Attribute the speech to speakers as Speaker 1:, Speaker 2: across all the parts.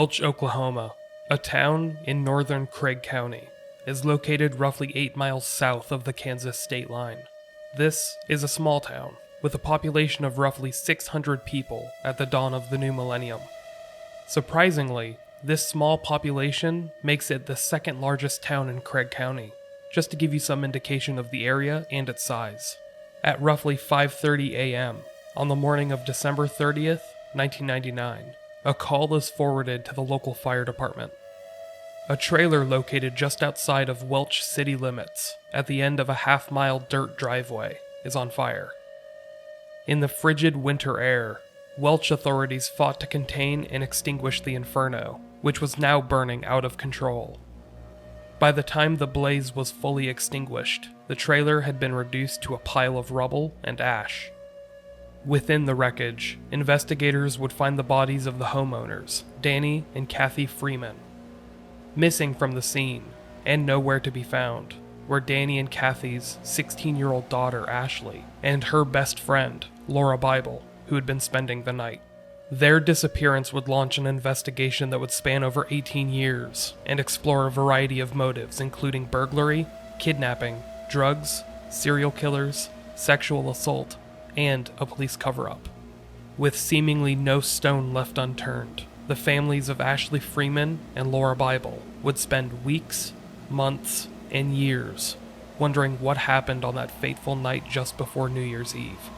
Speaker 1: Welch, Oklahoma, a town in northern Craig County, is located roughly 8 miles south of the Kansas state line. This is a small town, with a population of roughly 600 people at the dawn of the new millennium. Surprisingly, this small population makes it the second largest town in Craig County, just to give you some indication of the area and its size. At roughly 5:30 a.m., on the morning of December 30th, 1999, a call is forwarded to the local fire department. A trailer located just outside of Welch city limits, at the end of a half-mile dirt driveway, is on fire. In the frigid winter air, Welch authorities fought to contain and extinguish the inferno, which was now burning out of control. By the time the blaze was fully extinguished, the trailer had been reduced to a pile of rubble and ash. Within the wreckage, investigators would find the bodies of the homeowners, Danny and Kathy Freeman. Missing from the scene, and nowhere to be found, were Danny and Kathy's 16-year-old daughter Ashley and her best friend, Lauria Bible, who had been spending the night. Their disappearance would launch an investigation that would span over 18 years and explore a variety of motives, including burglary, kidnapping, drugs, serial killers, sexual assault, and a police cover-up. With seemingly no stone left unturned, the families of Ashley Freeman and Lauria Bible would spend weeks, months, and years wondering what happened on that fateful night just before New Year's Eve.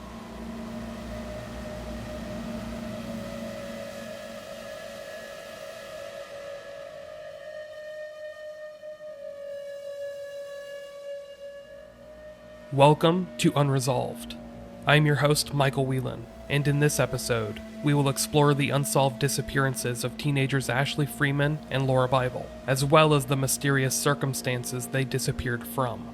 Speaker 1: Welcome to Unresolved. I'm your host, Michael Whelan, and in this episode, we will explore the unsolved disappearances of teenagers Ashley Freeman and Lauria Bible, as well as the mysterious circumstances they disappeared from.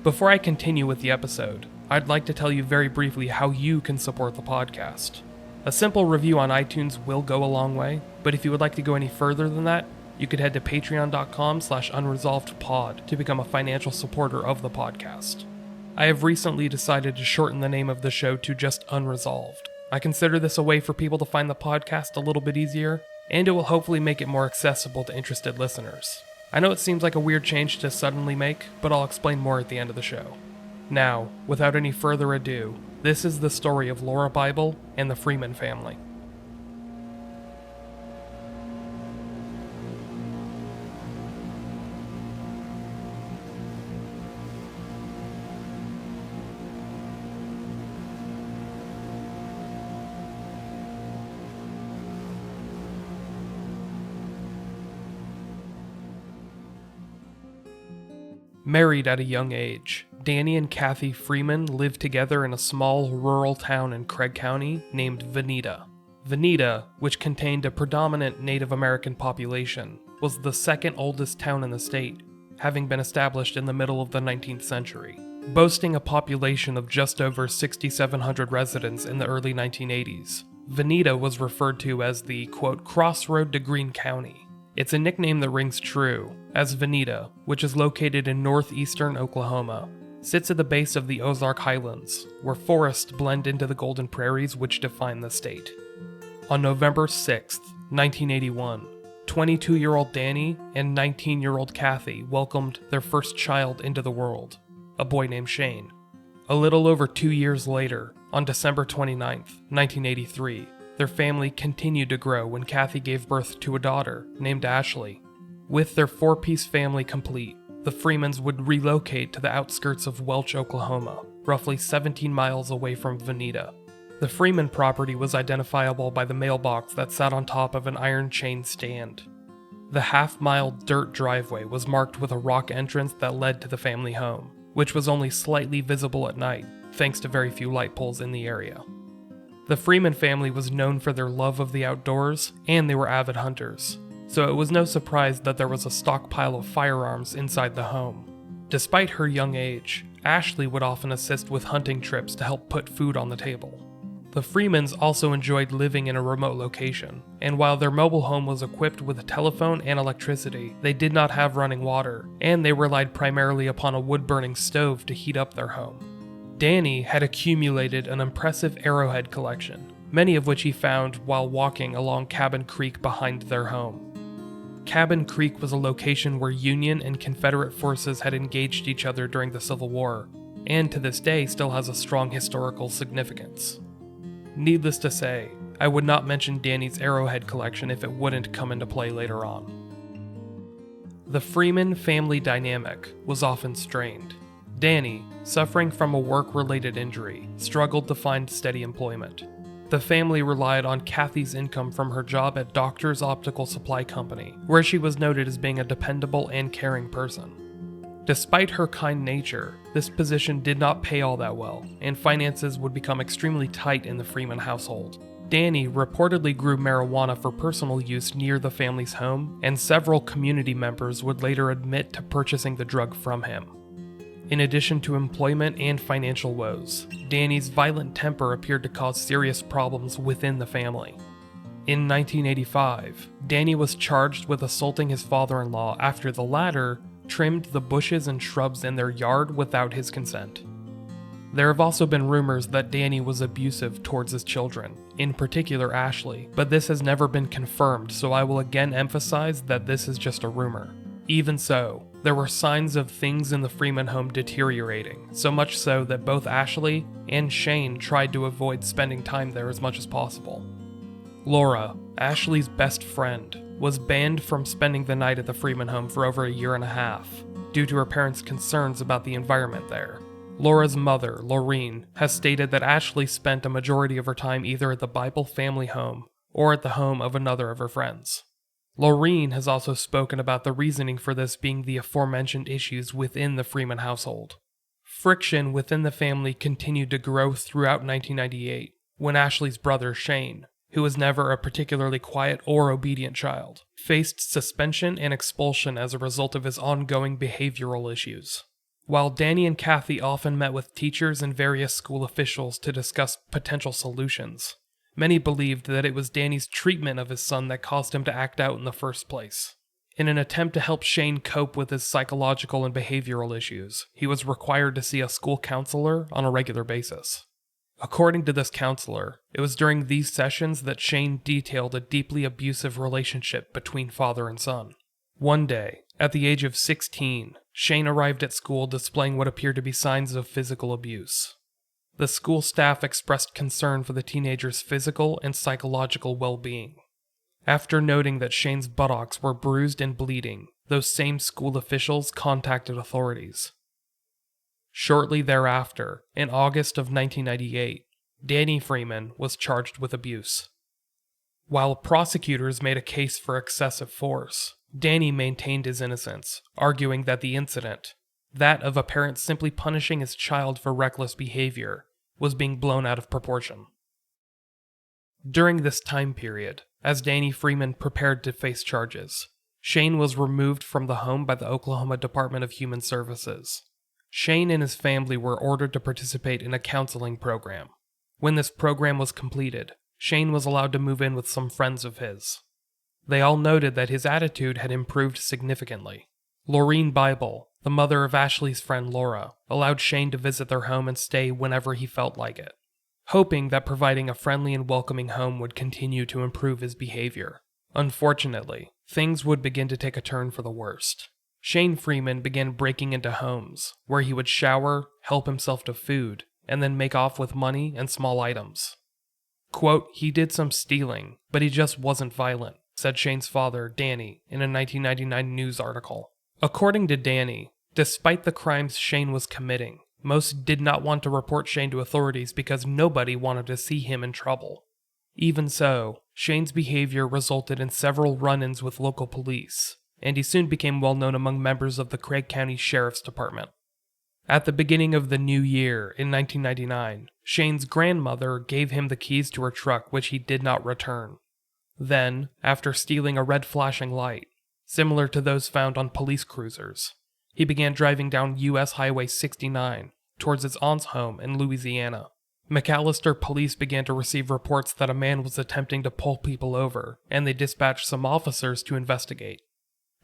Speaker 1: Before I continue with the episode, I'd like to tell you very briefly how you can support the podcast. A simple review on iTunes will go a long way, but if you would like to go any further than that, you could head to patreon.com/unresolvedpod to become a financial supporter of the podcast. I have recently decided to shorten the name of the show to just Unresolved. I consider this a way for people to find the podcast a little bit easier, and it will hopefully make it more accessible to interested listeners. I know it seems like a weird change to suddenly make, but I'll explain more at the end of the show. Now, without any further ado, this is the story of Lauria Bible and the Freeman family. Married at a young age, Danny and Kathy Freeman lived together in a small rural town in Craig County named Veneta. Veneta, which contained a predominant Native American population, was the second oldest town in the state, having been established in the middle of the 19th century. Boasting a population of just over 6,700 residents in the early 1980s, Veneta was referred to as the, quote, crossroad to Greene County. It's a nickname that rings true, as Veneta, which is located in northeastern Oklahoma, sits at the base of the Ozark Highlands, where forests blend into the golden prairies which define the state. On November 6, 1981, 22-year-old Danny and 19-year-old Kathy welcomed their first child into the world, a boy named Shane. A little over 2 years later, on December 29, 1983, their family continued to grow when Kathy gave birth to a daughter named Ashley. With their 4-piece family complete, the Freemans would relocate to the outskirts of Welch, Oklahoma, roughly 17 miles away from Veneta. The Freeman property was identifiable by the mailbox that sat on top of an iron chain stand. The half-mile dirt driveway was marked with a rock entrance that led to the family home, which was only slightly visible at night, thanks to very few light poles in the area. The Freeman family was known for their love of the outdoors, and they were avid hunters, so it was no surprise that there was a stockpile of firearms inside the home. Despite her young age, Ashley would often assist with hunting trips to help put food on the table. The Freemans also enjoyed living in a remote location, and while their mobile home was equipped with a telephone and electricity, they did not have running water, and they relied primarily upon a wood-burning stove to heat up their home. Danny had accumulated an impressive arrowhead collection, many of which he found while walking along Cabin Creek behind their home. Cabin Creek was a location where Union and Confederate forces had engaged each other during the Civil War, and to this day still has a strong historical significance. Needless to say, I would not mention Danny's arrowhead collection if it wouldn't come into play later on. The Freeman family dynamic was often strained. Danny, suffering from a work-related injury, struggled to find steady employment. The family relied on Kathy's income from her job at Doctor's Optical Supply Company, where she was noted as being a dependable and caring person. Despite her kind nature, this position did not pay all that well, and finances would become extremely tight in the Freeman household. Danny reportedly grew marijuana for personal use near the family's home, and several community members would later admit to purchasing the drug from him. In addition to employment and financial woes, Danny's violent temper appeared to cause serious problems within the family. In 1985, Danny was charged with assaulting his father-in-law after the latter trimmed the bushes and shrubs in their yard without his consent. There have also been rumors that Danny was abusive towards his children, in particular Ashley, but this has never been confirmed, so I will again emphasize that this is just a rumor. Even so, there were signs of things in the Freeman home deteriorating, so much so that both Ashley and Shane tried to avoid spending time there as much as possible. Laura, Ashley's best friend, was banned from spending the night at the Freeman home for over a year and a half, due to her parents' concerns about the environment there. Laura's mother, Laureen, has stated that Ashley spent a majority of her time either at the Bible family home or at the home of another of her friends. Laureen has also spoken about the reasoning for this being the aforementioned issues within the Freeman household. Friction within the family continued to grow throughout 1998, when Ashley's brother, Shane, who was never a particularly quiet or obedient child, faced suspension and expulsion as a result of his ongoing behavioral issues. While Danny and Kathy often met with teachers and various school officials to discuss potential solutions, many believed that it was Danny's treatment of his son that caused him to act out in the first place. In an attempt to help Shane cope with his psychological and behavioral issues, he was required to see a school counselor on a regular basis. According to this counselor, it was during these sessions that Shane detailed a deeply abusive relationship between father and son. One day, at the age of 16, Shane arrived at school displaying what appeared to be signs of physical abuse. The school staff expressed concern for the teenager's physical and psychological well-being. After noting that Shane's buttocks were bruised and bleeding, those same school officials contacted authorities. Shortly thereafter, in August of 1998, Danny Freeman was charged with abuse. While prosecutors made a case for excessive force, Danny maintained his innocence, arguing that the incident, that of a parent simply punishing his child for reckless behavior, was being blown out of proportion. During this time period, as Danny Freeman prepared to face charges, Shane was removed from the home by the Oklahoma Department of Human Services. Shane and his family were ordered to participate in a counseling program. When this program was completed, Shane was allowed to move in with some friends of his. They all noted that his attitude had improved significantly. Lauria Bible, the mother of Ashley's friend Laura, allowed Shane to visit their home and stay whenever he felt like it, hoping that providing a friendly and welcoming home would continue to improve his behavior. Unfortunately, things would begin to take a turn for the worst. Shane Freeman began breaking into homes, where he would shower, help himself to food, and then make off with money and small items. Quote, "He did some stealing, but he just wasn't violent," said Shane's father, Danny, in a 1999 news article. According to Danny, despite the crimes Shane was committing, most did not want to report Shane to authorities because nobody wanted to see him in trouble. Even so, Shane's behavior resulted in several run-ins with local police, and he soon became well known among members of the Craig County Sheriff's Department. At the beginning of the new year, in 1999, Shane's grandmother gave him the keys to her truck, which he did not return. Then, after stealing a red flashing light, similar to those found on police cruisers, he began driving down U.S. Highway 69 towards his aunt's home in Louisiana. McAllister police began to receive reports that a man was attempting to pull people over, and they dispatched some officers to investigate.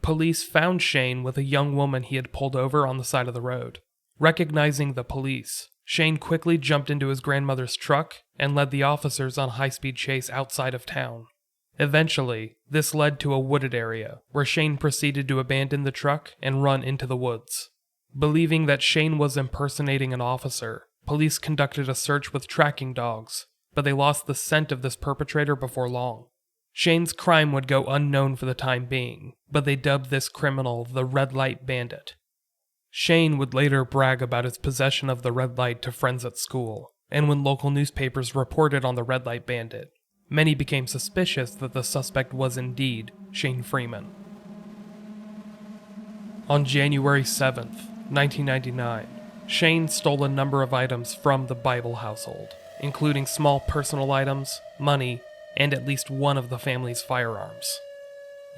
Speaker 1: Police found Shane with a young woman he had pulled over on the side of the road. Recognizing the police, Shane quickly jumped into his grandmother's truck and led the officers on a high-speed chase outside of town. Eventually, this led to a wooded area, where Shane proceeded to abandon the truck and run into the woods. Believing that Shane was impersonating an officer, police conducted a search with tracking dogs, but they lost the scent of this perpetrator before long. Shane's crime would go unknown for the time being, but they dubbed this criminal the Red Light Bandit. Shane would later brag about his possession of the red light to friends at school, and when local newspapers reported on the Red Light Bandit, many became suspicious that the suspect was indeed Shane Freeman. On January 7th, 1999, Shane stole a number of items from the Bible household, including small personal items, money, and at least one of the family's firearms.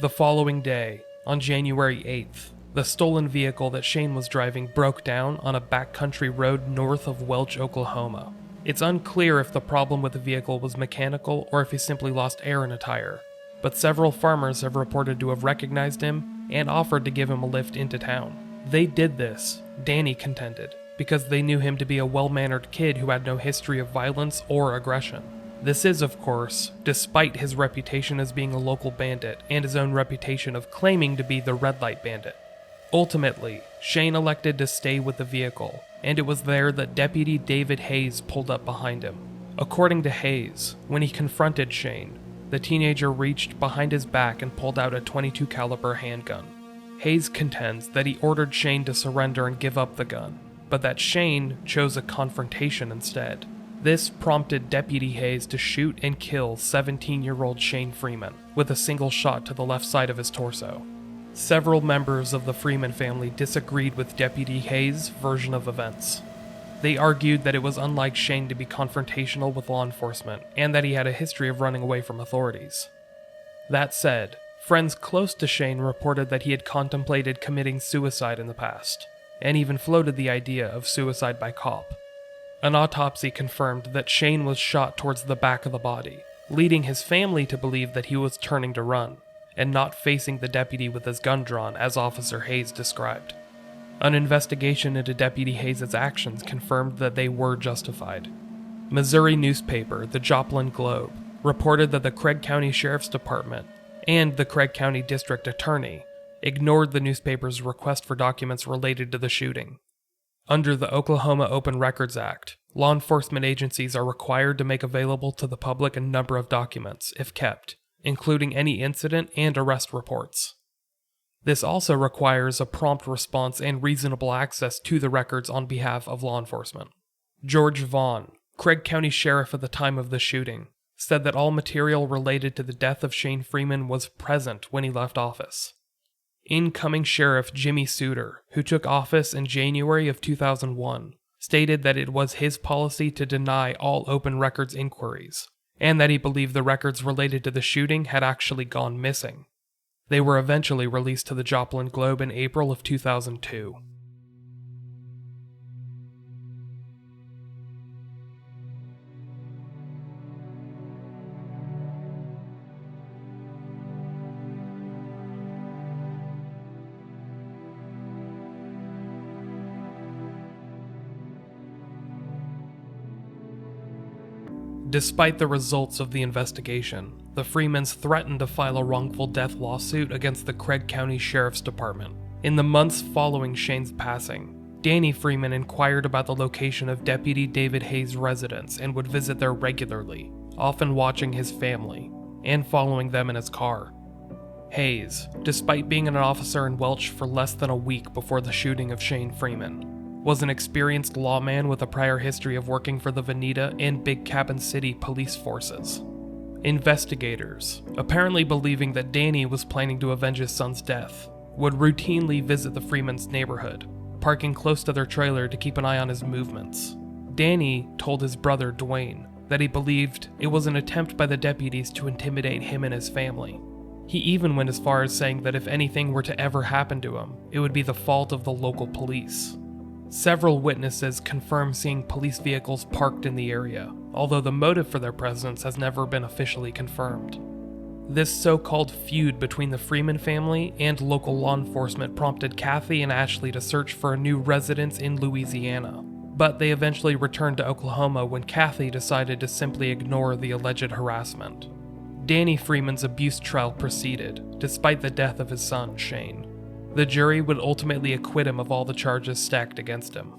Speaker 1: The following day, on January 8th, the stolen vehicle that Shane was driving broke down on a backcountry road north of Welch, Oklahoma. It's unclear if the problem with the vehicle was mechanical or if he simply lost air in a tire, but several farmers have reported to have recognized him and offered to give him a lift into town. They did this, Danny contended, because they knew him to be a well-mannered kid who had no history of violence or aggression. This is, of course, despite his reputation as being a local bandit and his own reputation of claiming to be the Red Light Bandit. Ultimately, Shane elected to stay with the vehicle, and it was there that Deputy David Hayes pulled up behind him. According to Hayes, when he confronted Shane, the teenager reached behind his back and pulled out a .22 caliber handgun. Hayes contends that he ordered Shane to surrender and give up the gun, but that Shane chose a confrontation instead. This prompted Deputy Hayes to shoot and kill 17-year-old Shane Freeman with a single shot to the left side of his torso. Several members of the Freeman family disagreed with Deputy Hayes' version of events. They argued that it was unlike Shane to be confrontational with law enforcement, and that he had a history of running away from authorities. That said, friends close to Shane reported that he had contemplated committing suicide in the past, and even floated the idea of suicide by cop. An autopsy confirmed that Shane was shot towards the back of the body, leading his family to believe that he was turning to run, and not facing the deputy with his gun drawn as Officer Hayes described. An investigation into Deputy Hayes' actions confirmed that they were justified. Missouri newspaper, the Joplin Globe, reported that the Craig County Sheriff's Department and the Craig County District Attorney ignored the newspaper's request for documents related to the shooting. Under the Oklahoma Open Records Act, law enforcement agencies are required to make available to the public a number of documents, if kept, including any incident and arrest reports. This also requires a prompt response and reasonable access to the records on behalf of law enforcement. George Vaughn, Craig County Sheriff at the time of the shooting, said that all material related to the death of Shane Freeman was present when he left office. Incoming Sheriff Jimmy Suter, who took office in January of 2001, stated that it was his policy to deny all open records inquiries, and that he believed the records related to the shooting had actually gone missing. They were eventually released to the Joplin Globe in April of 2002. Despite the results of the investigation, the Freemans threatened to file a wrongful death lawsuit against the Craig County Sheriff's Department. In the months following Shane's passing, Danny Freeman inquired about the location of Deputy David Hayes' residence and would visit there regularly, often watching his family, and following them in his car. Hayes, despite being an officer in Welch for less than a week before the shooting of Shane Freeman, was an experienced lawman with a prior history of working for the Veneta and Big Cabin City police forces. Investigators, apparently believing that Danny was planning to avenge his son's death, would routinely visit the Freemans' neighborhood, parking close to their trailer to keep an eye on his movements. Danny told his brother Dwayne that he believed it was an attempt by the deputies to intimidate him and his family. He even went as far as saying that if anything were to ever happen to him, it would be the fault of the local police. Several witnesses confirm seeing police vehicles parked in the area, although the motive for their presence has never been officially confirmed. This so-called feud between the Freeman family and local law enforcement prompted Kathy and Ashley to search for a new residence in Louisiana, but they eventually returned to Oklahoma when Kathy decided to simply ignore the alleged harassment. Danny Freeman's abuse trial proceeded, despite the death of his son, Shane. The jury would ultimately acquit him of all the charges stacked against him.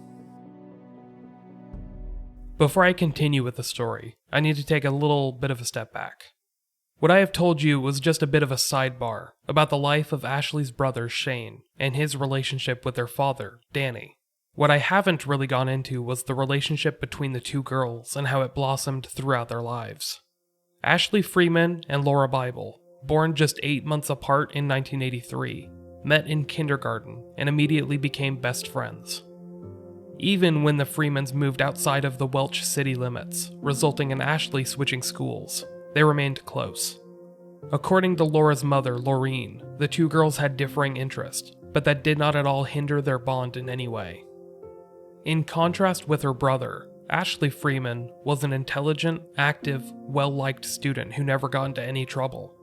Speaker 1: Before I continue with the story, I need to take a little bit of a step back. What I have told you was just a bit of a sidebar about the life of Ashley's brother, Shane, and his relationship with their father, Danny. What I haven't really gone into was the relationship between the two girls and how it blossomed throughout their lives. Ashley Freeman and Lauria Bible, born just 8 months apart in 1983, met in kindergarten and immediately became best friends. Even when the Freemans moved outside of the Welch city limits, resulting in Ashley switching schools, they remained close. According to Laura's mother, Laureen, the two girls had differing interests, but that did not at all hinder their bond in any way. In contrast with her brother, Ashley Freeman was an intelligent, active, well-liked student who never got into any trouble.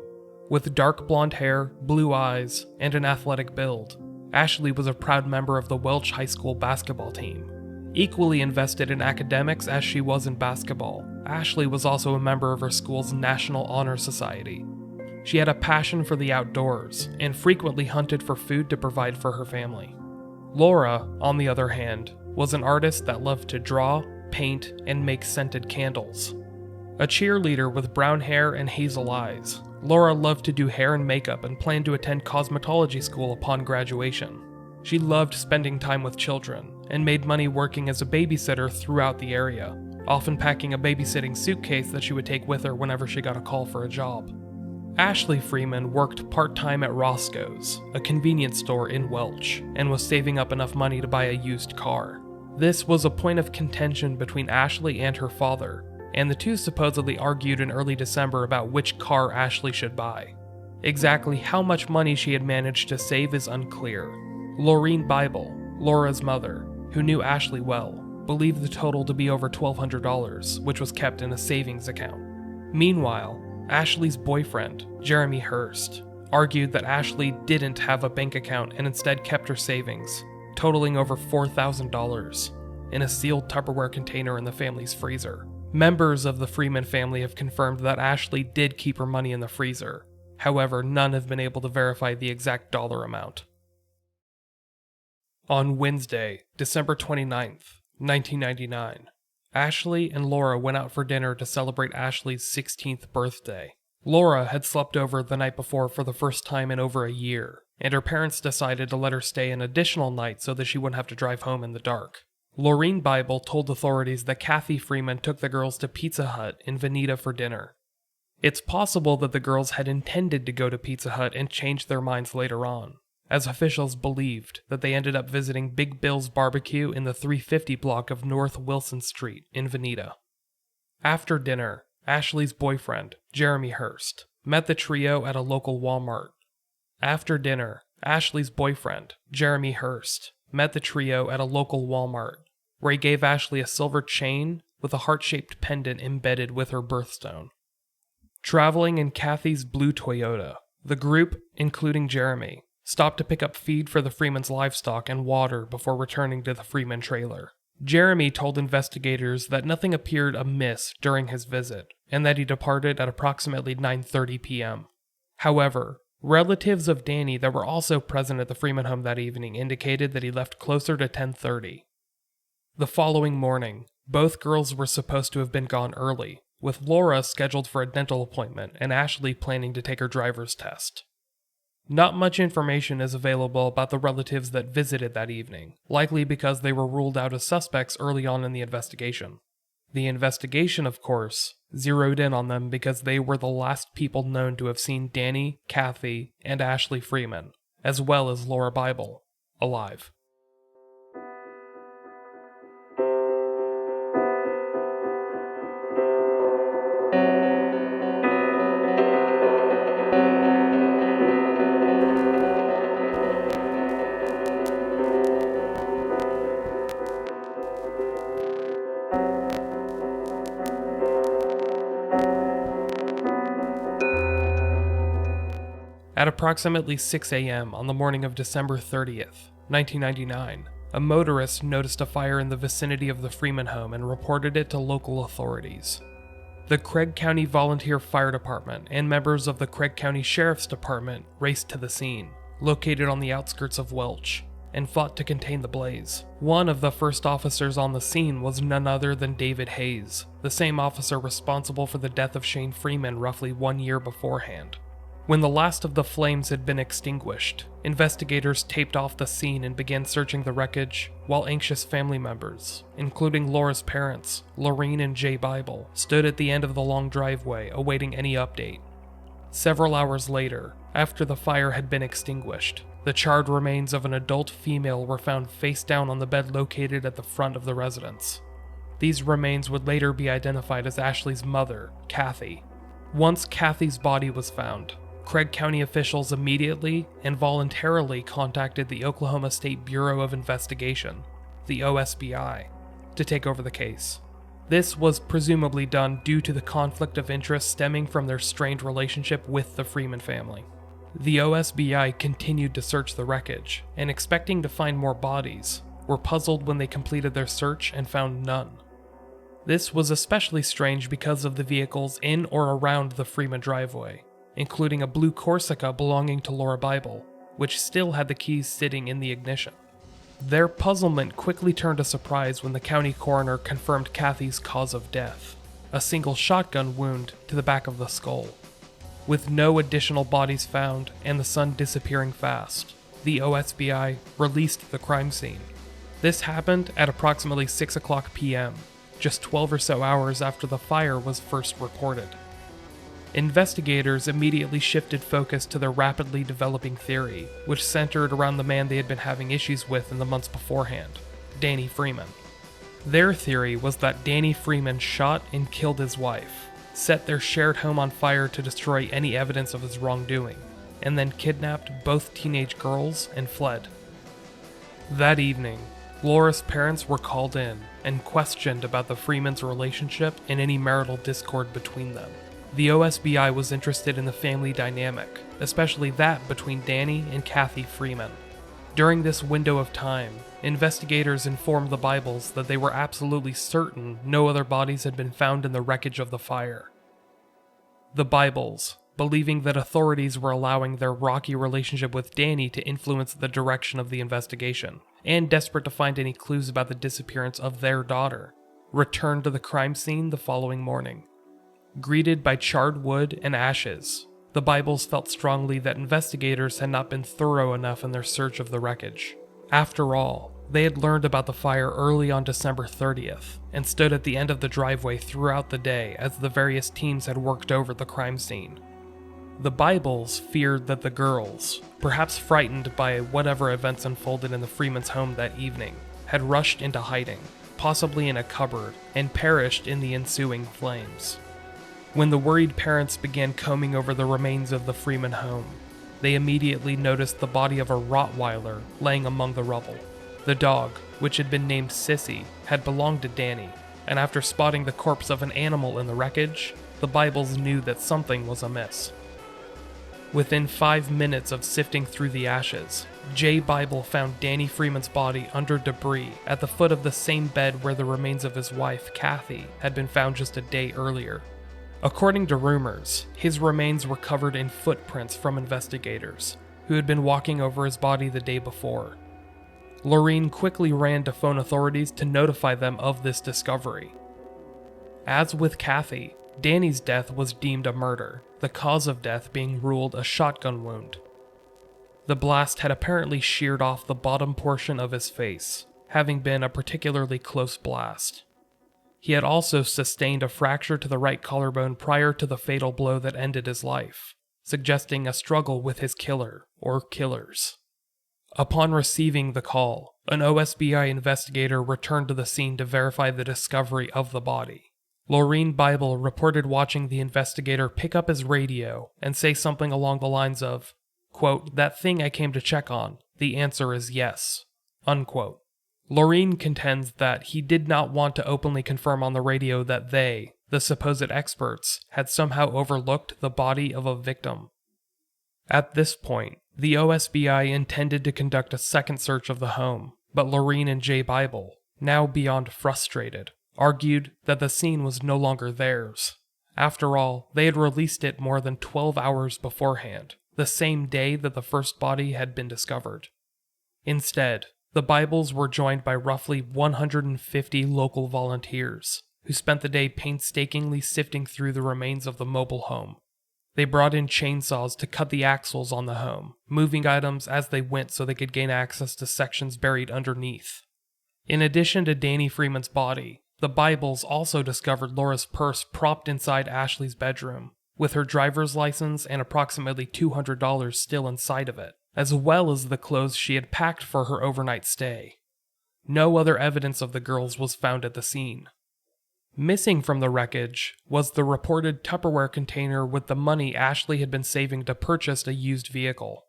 Speaker 1: With dark blonde hair, blue eyes, and an athletic build, Ashley was a proud member of the Welch High School basketball team. Equally invested in academics as she was in basketball, Ashley was also a member of her school's National Honor Society. She had a passion for the outdoors and frequently hunted for food to provide for her family. Laura, on the other hand, was an artist that loved to draw, paint, and make scented candles. A cheerleader with brown hair and hazel eyes, Laura loved to do hair and makeup and planned to attend cosmetology school upon graduation. She loved spending time with children and made money working as a babysitter throughout the area, often packing a babysitting suitcase that she would take with her whenever she got a call for a job. Ashley Freeman worked part-time at Roscoe's, a convenience store in Welch, and was saving up enough money to buy a used car. This was a point of contention between Ashley and her father, and the two supposedly argued in early December about which car Ashley should buy. Exactly how much money she had managed to save is unclear. Lauria Bible, Laura's mother, who knew Ashley well, believed the total to be over $1,200, which was kept in a savings account. Meanwhile, Ashley's boyfriend, Jeremy Hurst, argued that Ashley didn't have a bank account and instead kept her savings, totaling over $4,000, in a sealed Tupperware container in the family's freezer. Members of the Freeman family have confirmed that Ashley did keep her money in the freezer. However, none have been able to verify the exact dollar amount. On Wednesday, December 29th, 1999, Ashley and Laura went out for dinner to celebrate Ashley's 16th birthday. Laura had slept over the night before for the first time in over a year, and her parents decided to let her stay an additional night so that she wouldn't have to drive home in the dark. Lauria Bible told authorities that Kathy Freeman took the girls to Pizza Hut in Veneta for dinner. It's possible that the girls had intended to go to Pizza Hut and changed their minds later on, as officials believed that they ended up visiting Big Bill's Barbecue in the 350 block of North Wilson Street in Veneta. After dinner, Ashley's boyfriend, Jeremy Hurst, met the trio at a local Walmart. After dinner, Ashley's boyfriend, Jeremy Hurst, met the trio at a local Walmart, where he gave Ashley a silver chain with a heart-shaped pendant embedded with her birthstone. Traveling in Kathy's blue Toyota, the group, including Jeremy, stopped to pick up feed for the Freeman's livestock and water before returning to the Freeman trailer. Jeremy told investigators that nothing appeared amiss during his visit, and that he departed at approximately 9:30 p.m. However, relatives of Danny that were also present at the Freeman home that evening indicated that he left closer to 10:30. The following morning, both girls were supposed to have been gone early, with Laura scheduled for a dental appointment and Ashley planning to take her driver's test. Not much information is available about the relatives that visited that evening, likely because they were ruled out as suspects early on in the investigation. The investigation, of course, zeroed in on them because they were the last people known to have seen Danny, Kathy, and Ashley Freeman, as well as Lauria Bible, alive. At approximately 6 a.m. on the morning of December 30th, 1999, a motorist noticed a fire in the vicinity of the Freeman home and reported it to local authorities. The Craig County Volunteer Fire Department and members of the Craig County Sheriff's Department raced to the scene, located on the outskirts of Welch, and fought to contain the blaze. One of the first officers on the scene was none other than David Hayes, the same officer responsible for the death of Shane Freeman roughly 1 year beforehand. When the last of the flames had been extinguished, investigators taped off the scene and began searching the wreckage, while anxious family members, including Laura's parents, Lauria and Jay Bible, stood at the end of the long driveway awaiting any update. Several hours later, after the fire had been extinguished, the charred remains of an adult female were found face down on the bed located at the front of the residence. These remains would later be identified as Ashley's mother, Kathy. Once Kathy's body was found, Craig County officials immediately and voluntarily contacted the Oklahoma State Bureau of Investigation, the OSBI, to take over the case. This was presumably done due to the conflict of interest stemming from their strained relationship with the Freeman family. The OSBI continued to search the wreckage, and expecting to find more bodies, were puzzled when they completed their search and found none. This was especially strange because of the vehicles in or around the Freeman driveway, including a blue Corsica belonging to Lauria Bible, which still had the keys sitting in the ignition. Their puzzlement quickly turned to surprise when the county coroner confirmed Kathy's cause of death, a single shotgun wound to the back of the skull. With no additional bodies found and the sun disappearing fast, the OSBI released the crime scene. This happened at approximately 6 o'clock p.m., just 12 or so hours after the fire was first reported. Investigators immediately shifted focus to their rapidly developing theory, which centered around the man they had been having issues with in the months beforehand, Danny Freeman. Their theory was that Danny Freeman shot and killed his wife, set their shared home on fire to destroy any evidence of his wrongdoing, and then kidnapped both teenage girls and fled. That evening, Laura's parents were called in and questioned about the Freemans' relationship and any marital discord between them. The OSBI was interested in the family dynamic, especially that between Danny and Kathy Freeman. During this window of time, investigators informed the Bibles that they were absolutely certain no other bodies had been found in the wreckage of the fire. The Bibles, believing that authorities were allowing their rocky relationship with Danny to influence the direction of the investigation, and desperate to find any clues about the disappearance of their daughter, returned to the crime scene the following morning. Greeted by charred wood and ashes, the Bibles felt strongly that investigators had not been thorough enough in their search of the wreckage. After all, they had learned about the fire early on December 30th, and stood at the end of the driveway throughout the day as the various teams had worked over the crime scene. The Bibles feared that the girls, perhaps frightened by whatever events unfolded in the Freemans' home that evening, had rushed into hiding, possibly in a cupboard, and perished in the ensuing flames. When the worried parents began combing over the remains of the Freeman home, they immediately noticed the body of a Rottweiler laying among the rubble. The dog, which had been named Sissy, had belonged to Danny, and after spotting the corpse of an animal in the wreckage, the Bibles knew that something was amiss. Within 5 minutes of sifting through the ashes, Jay Bible found Danny Freeman's body under debris at the foot of the same bed where the remains of his wife, Kathy, had been found just a day earlier. According to rumors, his remains were covered in footprints from investigators, who had been walking over his body the day before. Lauria quickly ran to phone authorities to notify them of this discovery. As with Kathy, Danny's death was deemed a murder, the cause of death being ruled a shotgun wound. The blast had apparently sheared off the bottom portion of his face, having been a particularly close blast. He had also sustained a fracture to the right collarbone prior to the fatal blow that ended his life, suggesting a struggle with his killer, or killers. Upon receiving the call, an OSBI investigator returned to the scene to verify the discovery of the body. Lauria Bible reported watching the investigator pick up his radio and say something along the lines of, quote, "That thing I came to check on, the answer is yes," unquote. Lauria contends that he did not want to openly confirm on the radio that they, the supposed experts, had somehow overlooked the body of a victim. At this point, the OSBI intended to conduct a second search of the home, but Lauria and Jay Bible, now beyond frustrated, argued that the scene was no longer theirs, After all, they had released it more than 12 hours beforehand, the same day that the first body had been discovered. Instead, the Bibles were joined by roughly 150 local volunteers, who spent the day painstakingly sifting through the remains of the mobile home. They brought in chainsaws to cut the axles on the home, moving items as they went so they could gain access to sections buried underneath. In addition to Danny Freeman's body, the Bibles also discovered Laura's purse propped inside Ashley's bedroom, with her driver's license and approximately $200 still inside of it, as well as the clothes she had packed for her overnight stay. No other evidence of the girls was found at the scene. Missing from the wreckage was the reported Tupperware container with the money Ashley had been saving to purchase a used vehicle.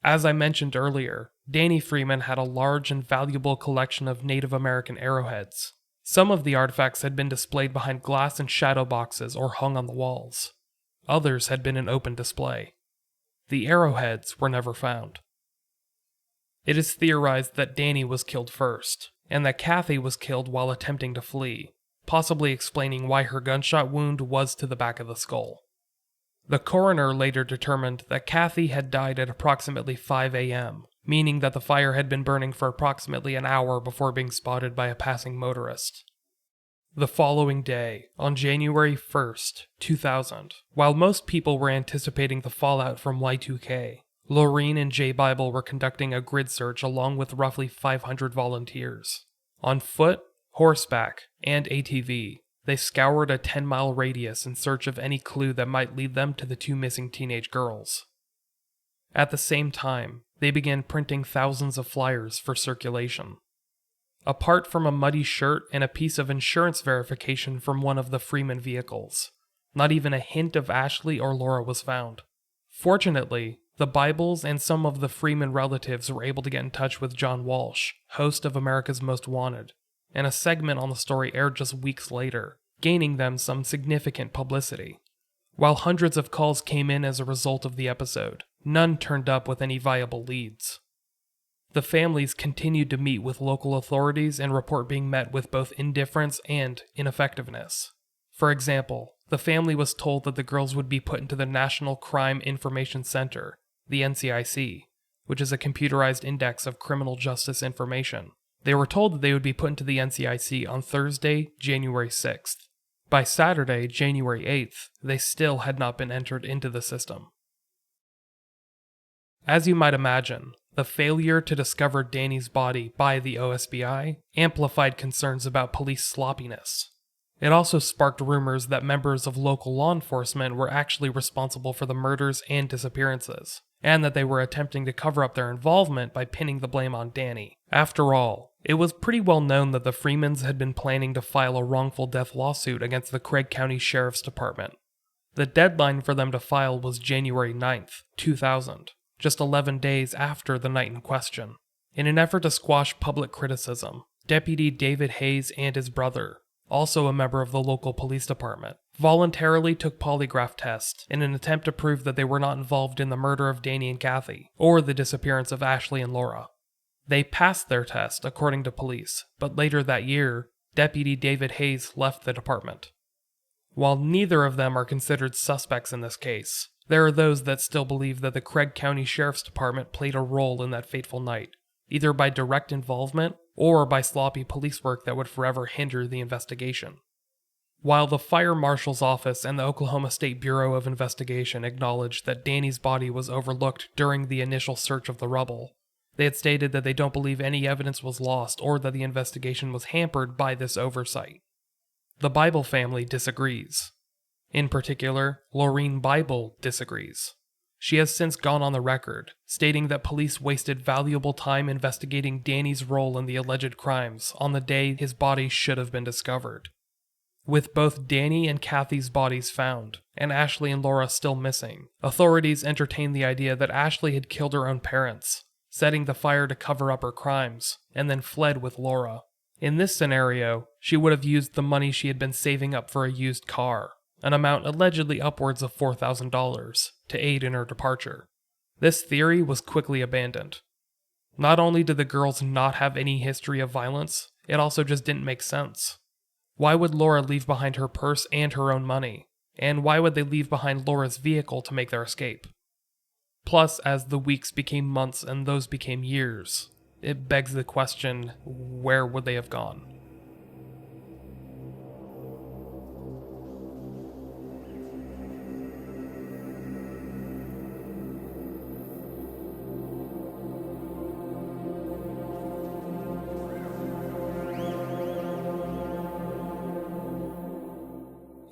Speaker 1: As I mentioned earlier, Danny Freeman had a large and valuable collection of Native American arrowheads. Some of the artifacts had been displayed behind glass and shadow boxes or hung on the walls. Others had been in open display. The arrowheads were never found. It is theorized that Danny was killed first, and that Kathy was killed while attempting to flee, possibly explaining why her gunshot wound was to the back of the skull. The coroner later determined that Kathy had died at approximately 5 a.m., meaning that the fire had been burning for approximately an hour before being spotted by a passing motorist. The following day, on January 1st, 2000, while most people were anticipating the fallout from Y2K, Lauria and J Bible were conducting a grid search along with roughly 500 volunteers. On foot, horseback, and ATV, they scoured a 10-mile radius in search of any clue that might lead them to the two missing teenage girls. At the same time, they began printing thousands of flyers for circulation. Apart from a muddy shirt and a piece of insurance verification from one of the Freeman vehicles, not even a hint of Ashley or Laura was found. Fortunately, the Bibles and some of the Freeman relatives were able to get in touch with John Walsh, host of America's Most Wanted, and a segment on the story aired just weeks later, gaining them some significant publicity. While hundreds of calls came in as a result of the episode, none turned up with any viable leads. The families continued to meet with local authorities and report being met with both indifference and ineffectiveness. For example, the family was told that the girls would be put into the National Crime Information Center, the NCIC, which is a computerized index of criminal justice information. They were told that they would be put into the NCIC on Thursday, January 6th. By Saturday, January 8th, they still had not been entered into the system. As you might imagine, the failure to discover Danny's body by the OSBI amplified concerns about police sloppiness. It also sparked rumors that members of local law enforcement were actually responsible for the murders and disappearances, and that they were attempting to cover up their involvement by pinning the blame on Danny. After all, it was pretty well known that the Freemans had been planning to file a wrongful death lawsuit against the Craig County Sheriff's Department. The deadline for them to file was January 9th, 2000, just 11 days after the night in question. In an effort to squash public criticism, Deputy David Hayes and his brother, also a member of the local police department, voluntarily took polygraph tests in an attempt to prove that they were not involved in the murder of Danny and Kathy, or the disappearance of Ashley and Laura. They passed their test, according to police, but later that year, Deputy David Hayes left the department. While neither of them are considered suspects in this case, there are those that still believe that the Craig County Sheriff's Department played a role in that fateful night, either by direct involvement or by sloppy police work that would forever hinder the investigation. While the Fire Marshal's Office and the Oklahoma State Bureau of Investigation acknowledged that Danny's body was overlooked during the initial search of the rubble, they had stated that they don't believe any evidence was lost or that the investigation was hampered by this oversight. The Bible family disagrees. In particular, Lauria Bible disagrees. She has since gone on the record, stating that police wasted valuable time investigating Danny's role in the alleged crimes on the day his body should have been discovered. With both Danny and Kathy's bodies found, and Ashley and Laura still missing, authorities entertained the idea that Ashley had killed her own parents, setting the fire to cover up her crimes, and then fled with Laura. In this scenario, she would have used the money she had been saving up for a used car, an amount allegedly upwards of $4,000, to aid in her departure. This theory was quickly abandoned. Not only did the girls not have any history of violence, it also just didn't make sense. Why would Laura leave behind her purse and her own money? And why would they leave behind Laura's vehicle to make their escape? Plus, as the weeks became months and those became years, it begs the question, where would they have gone?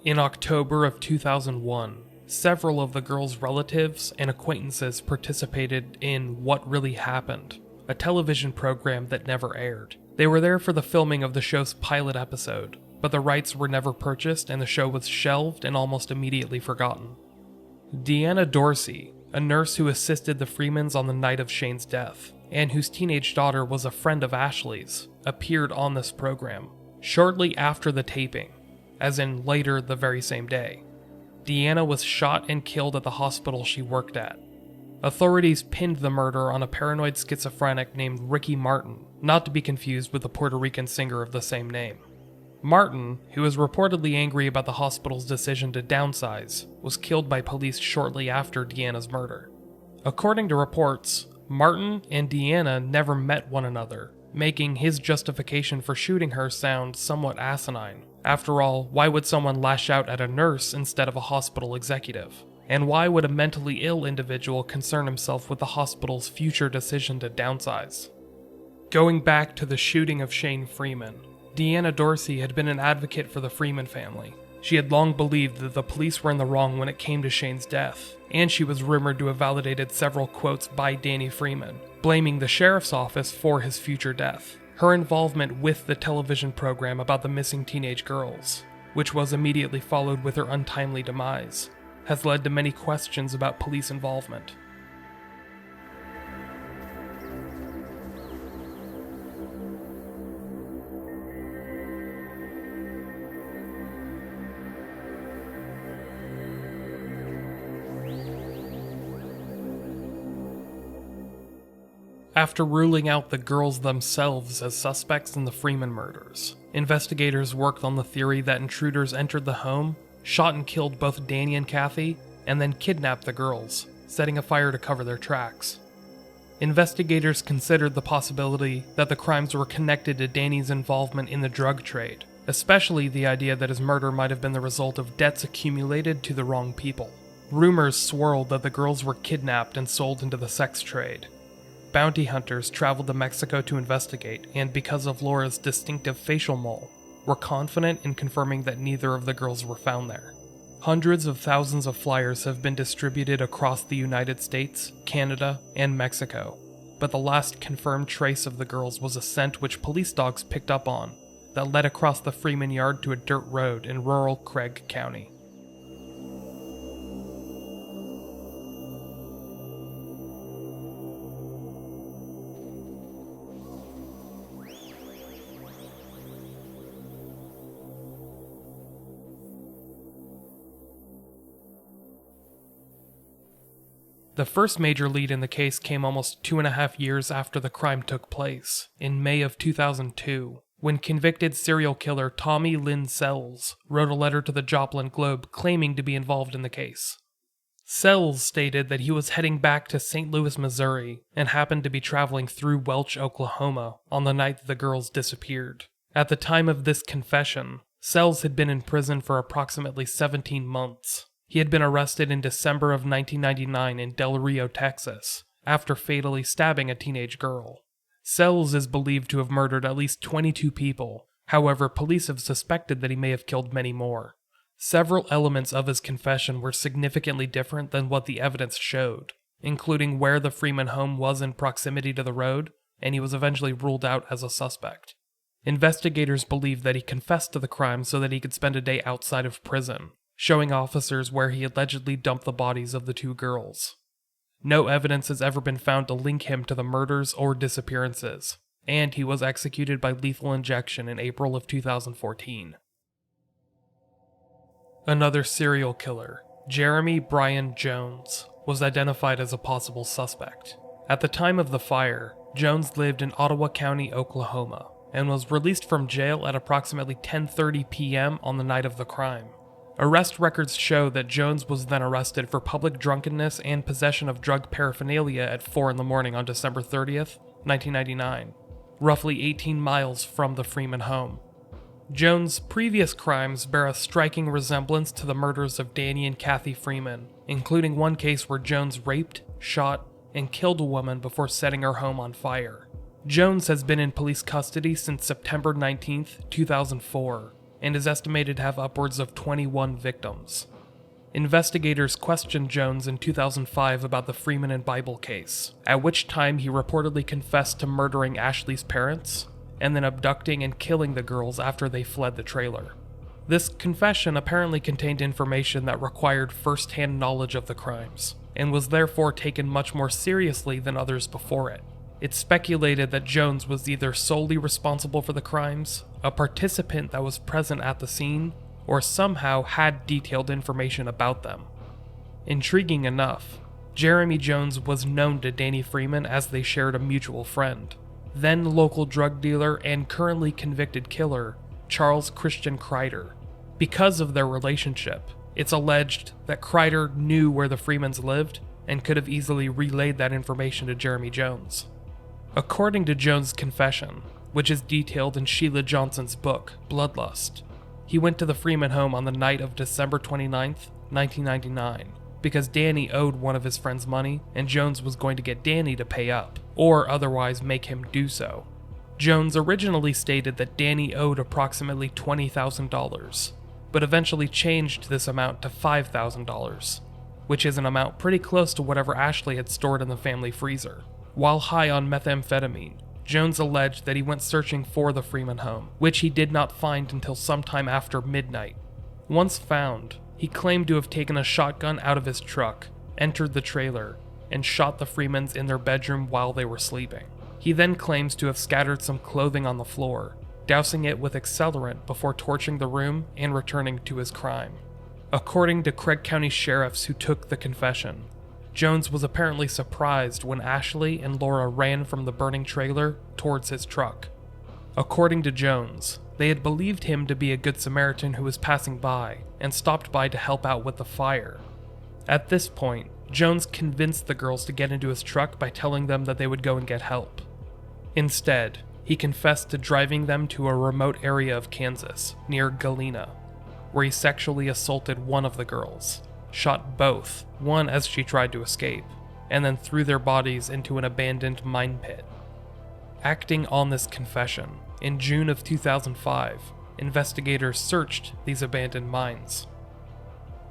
Speaker 1: In October of 2001, several of the girls' relatives and acquaintances participated in What Really Happened, a television program that never aired. They were there for the filming of the show's pilot episode, but the rights were never purchased and the show was shelved and almost immediately forgotten. Deanna Dorsey, a nurse who assisted the Freemans on the night of Shane's death, and whose teenage daughter was a friend of Ashley's, appeared on this program shortly after the taping, as in later the very same day. Deanna was shot and killed at the hospital she worked at. Authorities pinned the murder on a paranoid schizophrenic named Ricky Martin, not to be confused with the Puerto Rican singer of the same name. Martin, who was reportedly angry about the hospital's decision to downsize, was killed by police shortly after Deanna's murder. According to reports, Martin and Deanna never met one another, making his justification for shooting her sound somewhat asinine. After all, why would someone lash out at a nurse instead of a hospital executive? And why would a mentally ill individual concern himself with the hospital's future decision to downsize? Going back to the shooting of Shane Freeman, Deanna Dorsey had been an advocate for the Freeman family. She had long believed that the police were in the wrong when it came to Shane's death, and she was rumored to have validated several quotes by Danny Freeman, blaming the sheriff's office for his future death. Her involvement with the television program about the missing teenage girls, which was immediately followed with her untimely demise, has led to many questions about police involvement. After ruling out the girls themselves as suspects in the Freeman murders, investigators worked on the theory that intruders entered the home, shot and killed both Danny and Kathy, and then kidnapped the girls, setting a fire to cover their tracks. Investigators considered the possibility that the crimes were connected to Danny's involvement in the drug trade, especially the idea that his murder might have been the result of debts accumulated to the wrong people. Rumors swirled that the girls were kidnapped and sold into the sex trade. Bounty hunters traveled to Mexico to investigate, and because of Laura's distinctive facial mole, were confident in confirming that neither of the girls were found there. Hundreds of thousands of flyers have been distributed across the United States, Canada, and Mexico, but the last confirmed trace of the girls was a scent which police dogs picked up on that led across the Freeman yard to a dirt road in rural Craig County. The first major lead in the case came almost 2.5 years after the crime took place, in May of 2002, when convicted serial killer Tommy Lynn Sells wrote a letter to the Joplin Globe claiming to be involved in the case. Sells stated that he was heading back to St. Louis, Missouri, and happened to be traveling through Welch, Oklahoma, on the night that the girls disappeared. At the time of this confession, Sells had been in prison for approximately 17 months. He had been arrested in December of 1999 in Del Rio, Texas, after fatally stabbing a teenage girl. Sells is believed to have murdered at least 22 people. However, police have suspected that he may have killed many more. Several elements of his confession were significantly different than what the evidence showed, including where the Freeman home was in proximity to the road, and he was eventually ruled out as a suspect. Investigators believe that he confessed to the crime so that he could spend a day outside of prison, showing officers where he allegedly dumped the bodies of the two girls. No evidence has ever been found to link him to the murders or disappearances, and he was executed by lethal injection in April of 2014. Another serial killer, Jeremy Brian Jones, was identified as a possible suspect. At the time of the fire, Jones lived in Ottawa County, Oklahoma, and was released from jail at approximately 10:30 p.m. on the night of the crime. Arrest records show that Jones was then arrested for public drunkenness and possession of drug paraphernalia at 4 a.m. on December 30th, 1999, roughly 18 miles from the Freeman home. Jones' previous crimes bear a striking resemblance to the murders of Danny and Kathy Freeman, including one case where Jones raped, shot, and killed a woman before setting her home on fire. Jones has been in police custody since September 19, 2004, and is estimated to have upwards of 21 victims. Investigators questioned Jones in 2005 about the Freeman Bible case, at which time he reportedly confessed to murdering Ashley's parents, and then abducting and killing the girls after they fled the trailer. This confession apparently contained information that required first-hand knowledge of the crimes, and was therefore taken much more seriously than others before it. It's speculated that Jones was either solely responsible for the crimes, a participant that was present at the scene, or somehow had detailed information about them. Intriguing enough, Jeremy Jones was known to Danny Freeman as they shared a mutual friend, then local drug dealer and currently convicted killer, Charles Christian Kreider. Because of their relationship, it's alleged that Kreider knew where the Freemans lived and could have easily relayed that information to Jeremy Jones. According to Jones' confession, which is detailed in Sheila Johnson's book, Bloodlust, he went to the Freeman home on the night of December 29, 1999, because Danny owed one of his friends money and Jones was going to get Danny to pay up, or otherwise make him do so. Jones originally stated that Danny owed approximately $20,000, but eventually changed this amount to $5,000, which is an amount pretty close to whatever Ashley had stored in the family freezer. While high on methamphetamine, Jones alleged that he went searching for the Freeman home, which he did not find until sometime after midnight. Once found, he claimed to have taken a shotgun out of his truck, entered the trailer, and shot the Freemans in their bedroom while they were sleeping. He then claims to have scattered some clothing on the floor, dousing it with accelerant before torching the room and returning to his crime. According to Craig County sheriffs who took the confession, Jones was apparently surprised when Ashley and Laura ran from the burning trailer towards his truck. According to Jones, they had believed him to be a good Samaritan who was passing by and stopped by to help out with the fire. At this point, Jones convinced the girls to get into his truck by telling them that they would go and get help. Instead, he confessed to driving them to a remote area of Kansas, near Galena, where he sexually assaulted one of the girls, shot both, one as she tried to escape, and then threw their bodies into an abandoned mine pit. Acting on this confession, in June of 2005, investigators searched these abandoned mines.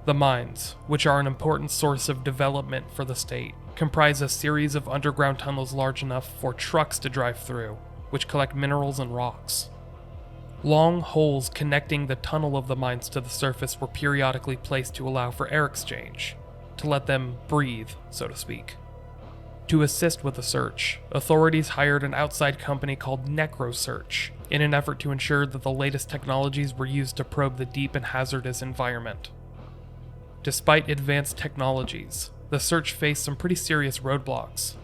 Speaker 1: The mines, which are an important source of development for the state, comprise a series of underground tunnels large enough for trucks to drive through, which collect minerals and rocks. Long holes connecting the tunnel of the mines to the surface were periodically placed to allow for air exchange, to let them breathe, so to speak. To assist with the search, authorities hired an outside company called NecroSearch in an effort to ensure that the latest technologies were used to probe the deep and hazardous environment. Despite advanced technologies, the search faced some pretty serious roadblocks.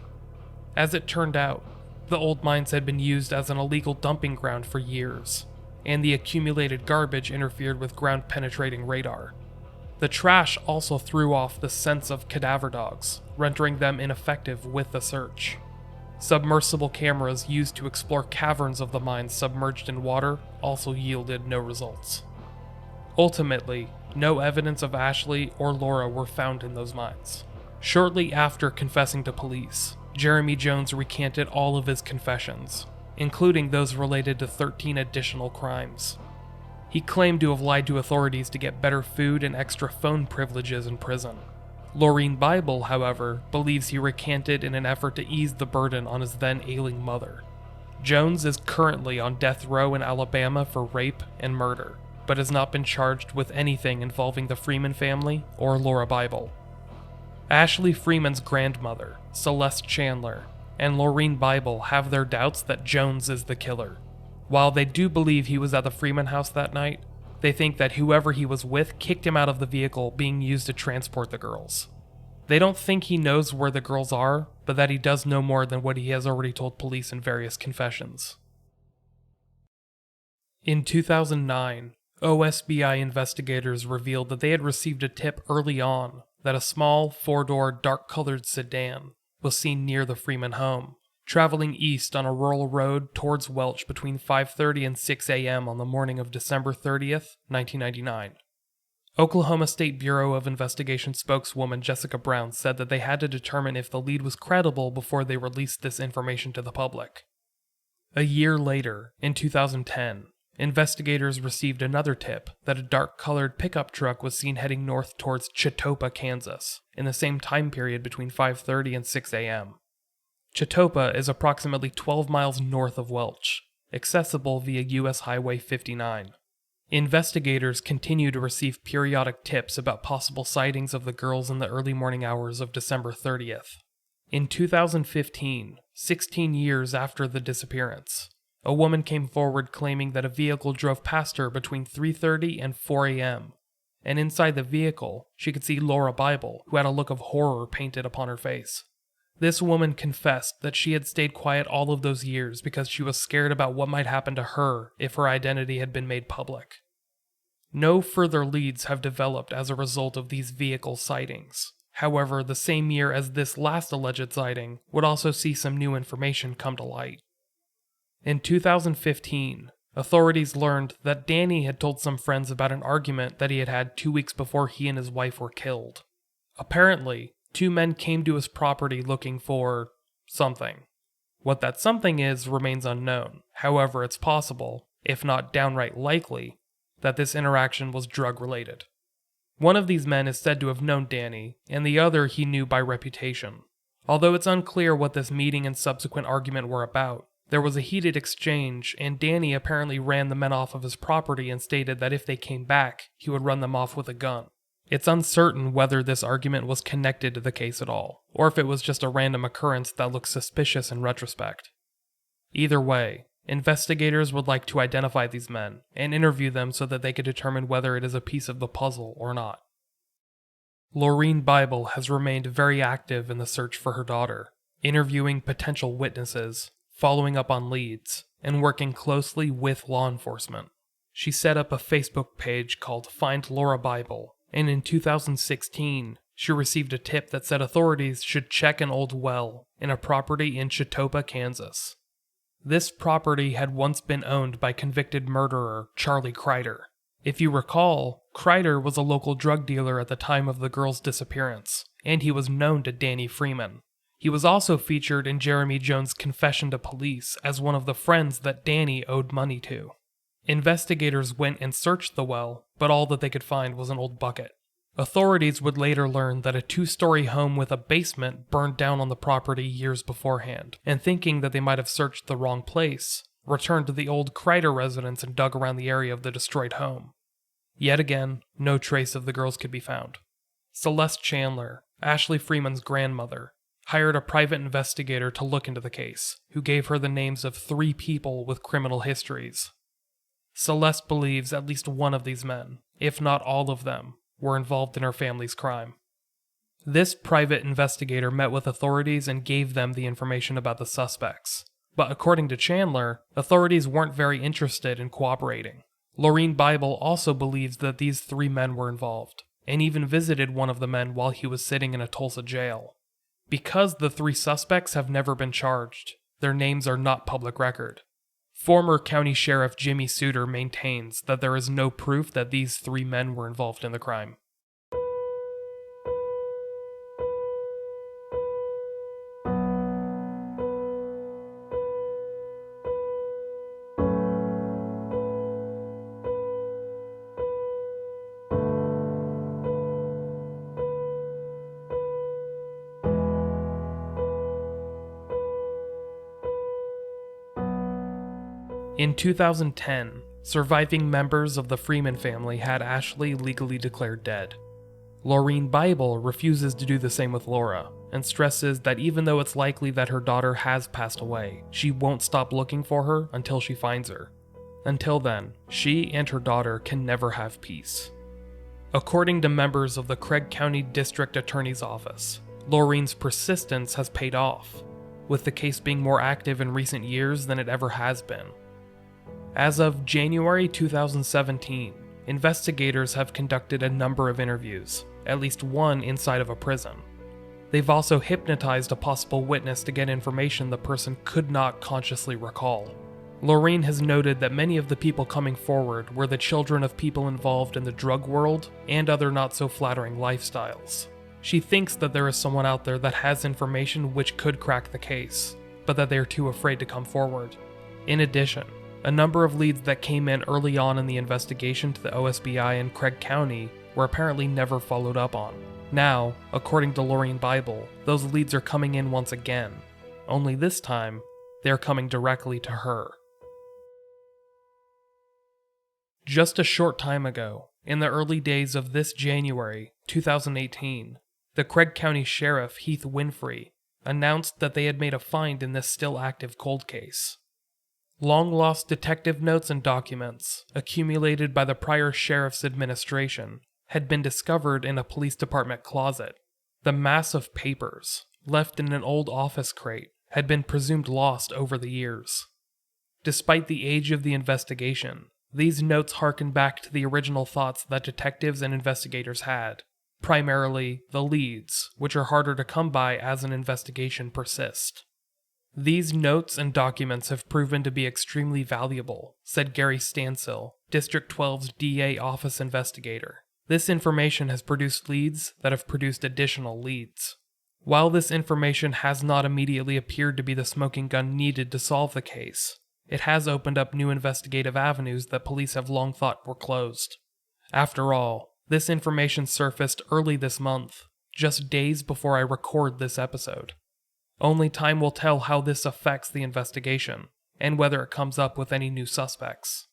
Speaker 1: As it turned out, the old mines had been used as an illegal dumping ground for years, and the accumulated garbage interfered with ground-penetrating radar. The trash also threw off the scents of cadaver dogs, rendering them ineffective with the search. Submersible cameras used to explore caverns of the mines submerged in water also yielded no results. Ultimately, no evidence of Ashley or Laura were found in those mines. Shortly after confessing to police, Jeremy Jones recanted all of his confessions, including those related to 13 additional crimes. He claimed to have lied to authorities to get better food and extra phone privileges in prison. Lauria Bible, however, believes he recanted in an effort to ease the burden on his then ailing mother. Jones is currently on death row in Alabama for rape and murder, but has not been charged with anything involving the Freeman family or Lauria Bible. Ashley Freeman's grandmother, Celeste Chandler, and Lauria Bible have their doubts that Jones is the killer. While they do believe he was at the Freeman house that night, they think that whoever he was with kicked him out of the vehicle being used to transport the girls. They don't think he knows where the girls are, but that he does know more than what he has already told police in various confessions. In 2009, OSBI investigators revealed that they had received a tip early on that a small, four-door, dark-colored sedan was seen near the Freeman home, traveling east on a rural road towards Welch between 5:30 and 6 a.m. on the morning of December 30th, 1999. Oklahoma State Bureau of Investigation spokeswoman Jessica Brown said that they had to determine if the lead was credible before they released this information to the public. A year later, in 2010, investigators received another tip that a dark-colored pickup truck was seen heading north towards Chetopa, Kansas, in the same time period between 5:30 and 6 a.m. Chetopa is approximately 12 miles north of Welch, accessible via U.S. Highway 59. Investigators continue to receive periodic tips about possible sightings of the girls in the early morning hours of December 30th. In 2015, 16 years after the disappearance, a woman came forward claiming that a vehicle drove past her between 3:30 and 4 a.m., and inside the vehicle, she could see Lauria Bible, who had a look of horror painted upon her face. This woman confessed that she had stayed quiet all of those years because she was scared about what might happen to her if her identity had been made public. No further leads have developed as a result of these vehicle sightings. However, the same year as this last alleged sighting would also see some new information come to light. In 2015, authorities learned that Danny had told some friends about an argument that he had had 2 weeks before he and his wife were killed. Apparently, 2 men came to his property looking for something. What that something is remains unknown. However, it's possible, if not downright likely, that this interaction was drug-related. One of these men is said to have known Danny, and the other he knew by reputation. Although it's unclear what this meeting and subsequent argument were about, there was a heated exchange, and Danny apparently ran the men off of his property and stated that if they came back, he would run them off with a gun. It's uncertain whether this argument was connected to the case at all, or if it was just a random occurrence that looks suspicious in retrospect. Either way, investigators would like to identify these men and interview them so that they could determine whether it is a piece of the puzzle or not. Lauria Bible has remained very active in the search for her daughter, interviewing potential witnesses, following up on leads, and working closely with law enforcement. She set up a Facebook page called Find Lauria Bible, and in 2016, she received a tip that said authorities should check an old well in a property in Chetopa, Kansas. This property had once been owned by convicted murderer Charlie Kreider. If you recall, Kreider was a local drug dealer at the time of the girl's disappearance, and he was known to Danny Freeman. He was also featured in Jeremy Jones' confession to police as one of the friends that Danny owed money to. Investigators went and searched the well, but all that they could find was an old bucket. Authorities would later learn that a 2-story home with a basement burned down on the property years beforehand, and thinking that they might have searched the wrong place, returned to the old Kreider residence and dug around the area of the destroyed home. Yet again, no trace of the girls could be found. Celeste Chandler, Ashley Freeman's grandmother, hired a private investigator to look into the case, who gave her the names of 3 people with criminal histories. Celeste believes at least one of these men, if not all of them, were involved in her family's crime. This private investigator met with authorities and gave them the information about the suspects. But according to Chandler, authorities weren't very interested in cooperating. Lauria Bible also believes that these 3 men were involved, and even visited one of the men while he was sitting in a Tulsa jail. Because the 3 suspects have never been charged, their names are not public record. Former County Sheriff Jimmy Suter maintains that there is no proof that these 3 men were involved in the crime. In 2010, surviving members of the Freeman family had Ashley legally declared dead. Lauria Bible refuses to do the same with Laura, and stresses that even though it's likely that her daughter has passed away, she won't stop looking for her until she finds her. Until then, she and her daughter can never have peace. According to members of the Craig County District Attorney's Office, Lauria's persistence has paid off, with the case being more active in recent years than it ever has been. As of January 2017, investigators have conducted a number of interviews, at least one inside of a prison. They've also hypnotized a possible witness to get information the person could not consciously recall. Lauria has noted that many of the people coming forward were the children of people involved in the drug world and other not-so-flattering lifestyles. She thinks that there is someone out there that has information which could crack the case, but that they are too afraid to come forward. In addition, a number of leads that came in early on in the investigation to the OSBI in Craig County were apparently never followed up on. Now, according to Lauria Bible, those leads are coming in once again, only this time, they are coming directly to her. Just a short time ago, in the early days of this January, 2018, the Craig County Sheriff Heath Winfrey announced that they had made a find in this still active cold case. Long-lost detective notes and documents, accumulated by the prior sheriff's administration, had been discovered in a police department closet. The mass of papers, left in an old office crate, had been presumed lost over the years. Despite the age of the investigation, these notes harken back to the original thoughts that detectives and investigators had, primarily the leads, which are harder to come by as an investigation persists. These notes and documents have proven to be extremely valuable, said Gary Stansell, District 12's DA office investigator. This information has produced leads that have produced additional leads. While this information has not immediately appeared to be the smoking gun needed to solve the case, it has opened up new investigative avenues that police have long thought were closed. After all, this information surfaced early this month, just days before I record this episode. Only time will tell how this affects the investigation, and whether it comes up with any new suspects.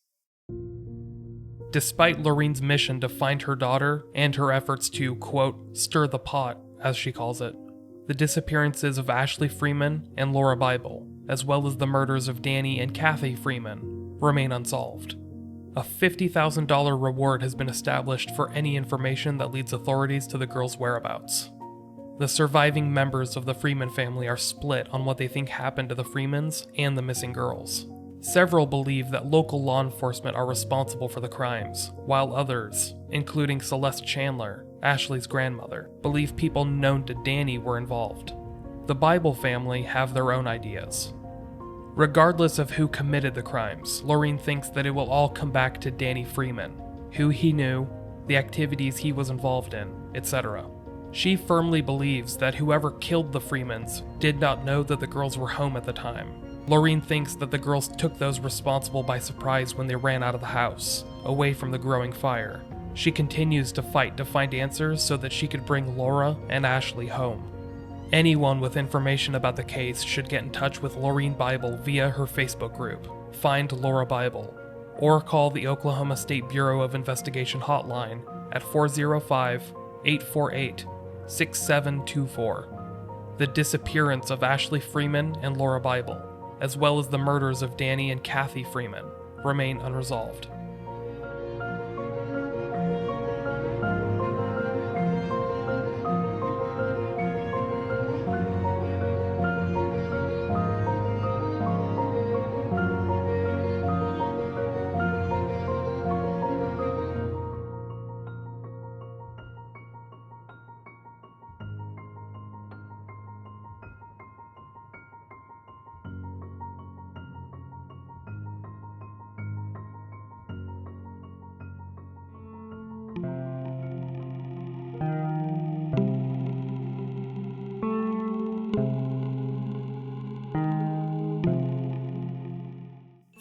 Speaker 1: Despite Lauria's mission to find her daughter and her efforts to, quote, stir the pot, as she calls it, the disappearances of Ashley Freeman and Lauria Bible, as well as the murders of Danny and Kathy Freeman, remain unsolved. A $50,000 reward has been established for any information that leads authorities to the girls' whereabouts. The surviving members of the Freeman family are split on what they think happened to the Freemans and the missing girls. Several believe that local law enforcement are responsible for the crimes, while others, including Celeste Chandler, Ashley's grandmother, believe people known to Danny were involved. The Bible family have their own ideas. Regardless of who committed the crimes, Lauria thinks that it will all come back to Danny Freeman, who he knew, the activities he was involved in, etc. She firmly believes that whoever killed the Freemans did not know that the girls were home at the time. Lauria thinks that the girls took those responsible by surprise when they ran out of the house, away from the growing fire. She continues to fight to find answers so that she could bring Laura and Ashley home. Anyone with information about the case should get in touch with Lauria Bible via her Facebook group, Find Lauria Bible, or call the Oklahoma State Bureau of Investigation hotline at 405-848-6724. The disappearance of Ashley Freeman and Lauria Bible, as well as the murders of Danny and Kathy Freeman, remain unresolved.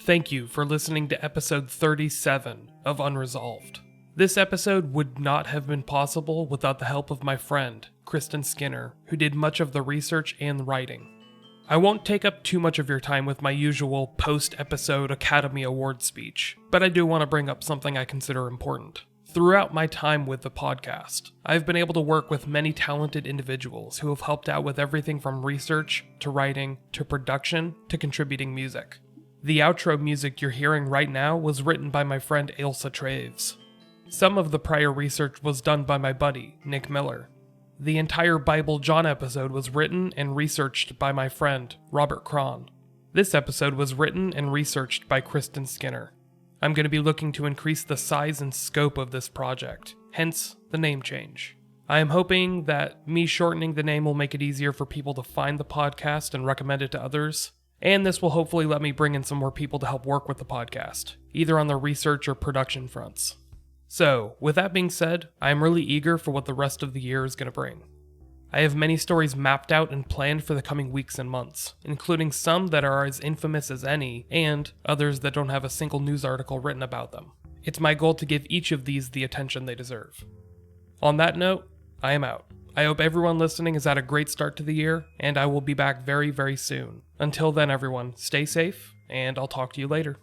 Speaker 1: Thank you for listening to episode 37 of Unresolved. This episode would not have been possible without the help of my friend, Kristen Skinner, who did much of the research and writing. I won't take up too much of your time with my usual post-episode Academy Award speech, but I do want to bring up something I consider important. Throughout my time with the podcast, I've been able to work with many talented individuals who have helped out with everything from research, to writing, to production, to contributing music. The outro music you're hearing right now was written by my friend Ailsa Traves. Some of the prior research was done by my buddy, Nick Miller. The entire Bible John episode was written and researched by my friend, Robert Cron. This episode was written and researched by Kristen Skinner. I'm going to be looking to increase the size and scope of this project, hence the name change. I am hoping that me shortening the name will make it easier for people to find the podcast and recommend it to others, and this will hopefully let me bring in some more people to help work with the podcast, either on the research or production fronts. So, with that being said, I am really eager for what the rest of the year is going to bring. I have many stories mapped out and planned for the coming weeks and months, including some that are as infamous as any, and others that don't have a single news article written about them. It's my goal to give each of these the attention they deserve. On that note, I am out. I hope everyone listening has had a great start to the year, and I will be back very, very soon. Until then, everyone, stay safe, and I'll talk to you later.